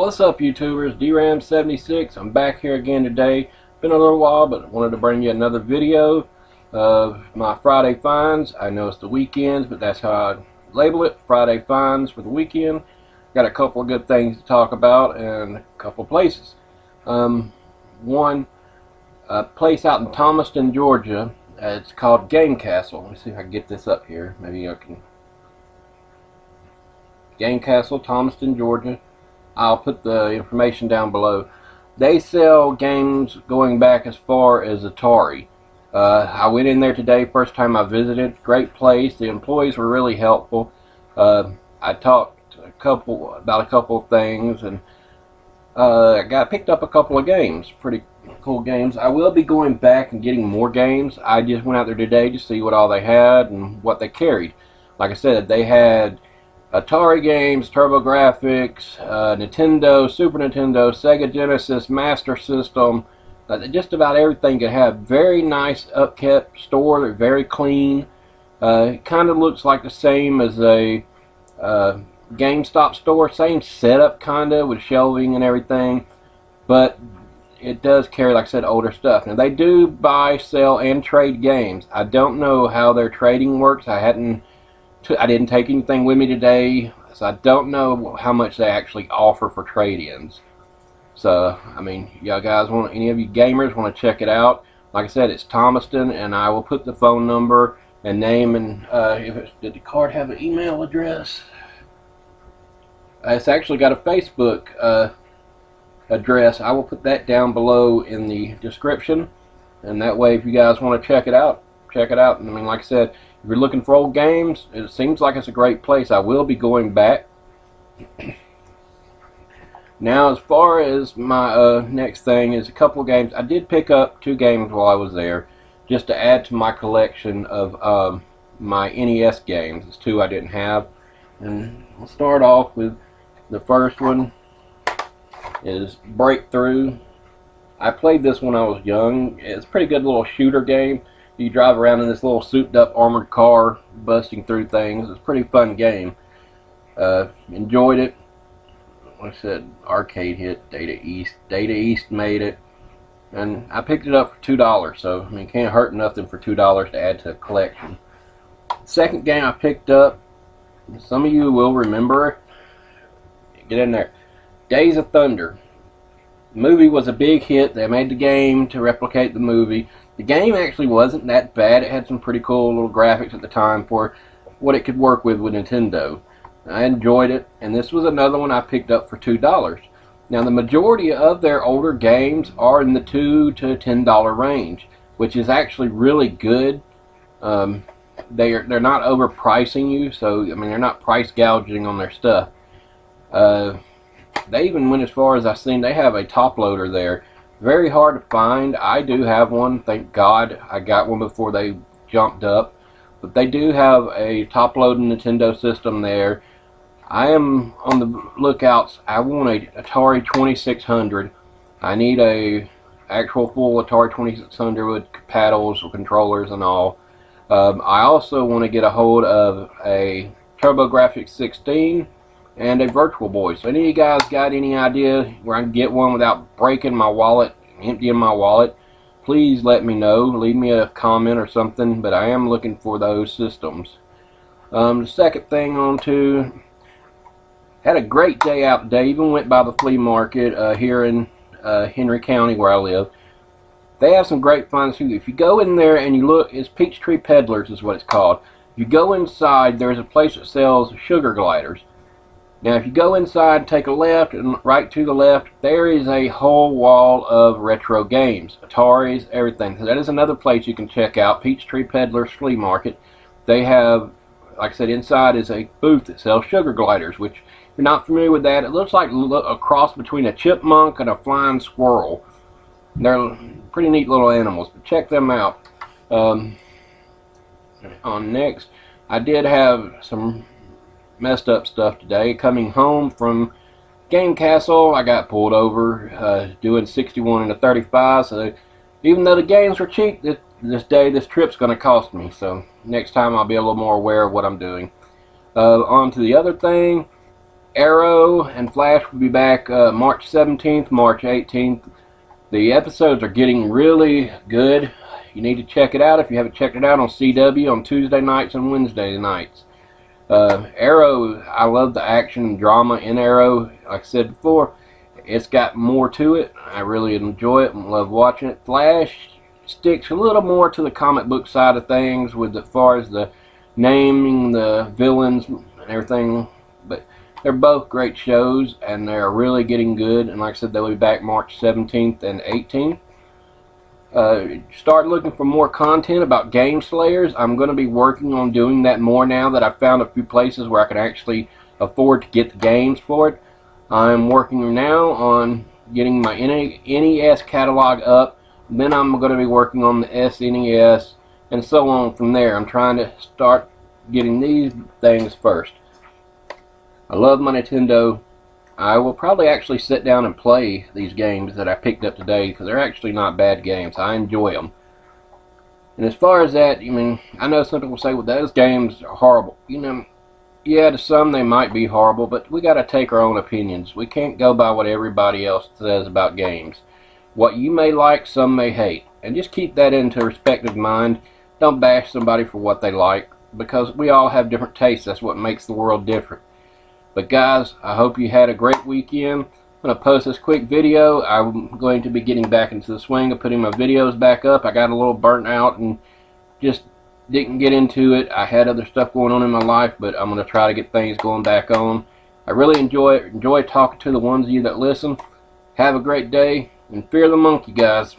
What's up, YouTubers? DRAM76. I'm back here again today. Been a little while, but wanted to bring you another video of my Friday finds. I know it's the weekends, but that's how I label it. Friday finds for the weekend. Got a couple of good things to talk about and a couple places. One place out in Thomaston, Georgia. It's called Game Castle. Let me see if I can get this up here. Maybe I can. Game Castle, Thomaston, Georgia. I'll put the information down below. They sell games going back as far as Atari. I went in there today, first time I visited. Great place. The employees were really helpful. I talked about a couple of things, and I picked up a couple of games. Pretty cool games. I will be going back and getting more games. I just went out there today to see what all they had and what they carried. Like I said, they had Atari games, TurboGrafx, Nintendo, Super Nintendo, Sega Genesis, Master System, just about everything you have. Very nice, upkept store. They're very clean. It kind of looks like the same as a GameStop store. Same setup, kind of, with shelving and everything. But it does carry, like I said, older stuff. Now, they do buy, sell, and trade games. I don't know how their trading works. I didn't take anything with me today, so I don't know how much they actually offer for trade-ins. So, I mean, y'all guys any of you gamers want to check it out? Like I said, it's Thomaston, and I will put the phone number and name and did the card have an email address? It's actually got a Facebook address. I will put that down below in the description, and that way, if you guys want to check it out, check it out. And I mean, like I said, if you're looking for old games, it seems like it's a great place. I will be going back. Now, as far as my next thing is a couple of games. I did pick up 2 games while I was there, just to add to my collection of my NES games. It's 2 I didn't have. And we'll start off with the first one is Breakthrough. I played this when I was young. It's a pretty good little shooter game. You drive around in this little souped-up armored car, busting through things. It's a pretty fun game. Enjoyed it. Like I said, arcade hit. Data East made it, and I picked it up for $2. So I mean, can't hurt nothing for $2 to add to a collection. Second game I picked up. Some of you will remember. Get in there. Days of Thunder. The movie was a big hit. They made the game to replicate the movie. The game actually wasn't that bad. It had some pretty cool little graphics at the time for what it could work with Nintendo. I enjoyed it, and this was another one I picked up for $2. Now, the majority of their older games are in the $2 to $10 range, which is actually really good. They're not overpricing you, so I mean, they're not price gouging on their stuff. They even went as far as I've seen. They have a top loader there. Very hard to find. I do have one. Thank God I got one before they jumped up. But they do have a top-loading Nintendo system there. I am on the lookouts. I want a Atari 2600. I need a actual full Atari 2600 with paddles, controllers, and all. I also want to get a hold of a TurboGrafx 16 and a Virtual Boy. So any of you guys got any idea where I can get one without breaking my wallet, emptying my wallet, please let me know. Leave me a comment or something, but I am looking for those systems. The second thing on to, had a great day out today. Even went by the flea market here in Henry County where I live. They have some great finds too. If you go in there and you look, it's Peachtree Peddlers is what it's called. If you go inside, there's a place that sells sugar gliders. Now, if you go inside, take a left, and right to the left, there is a whole wall of retro games, Ataris, everything. So that is another place you can check out, Peachtree Peddlers Flea Market. They have, like I said, inside is a booth that sells sugar gliders, which, if you're not familiar with that, it looks like a cross between a chipmunk and a flying squirrel. They're pretty neat little animals, but check them out. On next, I did have some messed up stuff today. Coming home from Game Castle, I got pulled over doing 61 and a 35. So even though the games were cheap, this trip's going to cost me. So next time I'll be a little more aware of what I'm doing. On to the other thing. Arrow and Flash will be back March 17th, March 18th. The episodes are getting really good. You need to check it out if you haven't checked it out on CW on Tuesday nights and Wednesday nights. Arrow, I love the action and drama in Arrow. Like I said before, it's got more to it. I really enjoy it and love watching it. Flash sticks a little more to the comic book side of things with as far as the naming the villains and everything. But they're both great shows and they're really getting good. And like I said, they'll be back March 17th and 18th. Start looking for more content about Game Slayers. I'm going to be working on doing that more now that I've found a few places where I can actually afford to get the games for it. I'm working now on getting my NES catalog up. Then I'm going to be working on the SNES and so on from there. I'm trying to start getting these things first. I love my Nintendo. I will probably actually sit down and play these games that I picked up today because they're actually not bad games. I enjoy them. And as far as that, I know some people say, well, those games are horrible. Yeah, to some they might be horrible, but we got to take our own opinions. We can't go by what everybody else says about games. What you may like, some may hate. And just keep that into respective mind. Don't bash somebody for what they like because we all have different tastes. That's what makes the world different. But guys, I hope you had a great weekend. I'm going to post this quick video. I'm going to be getting back into the swing of putting my videos back up. I got a little burnt out and just didn't get into it. I had other stuff going on in my life, but I'm going to try to get things going back on. I really enjoy talking to the ones of you that listen. Have a great day and fear the monkey, guys.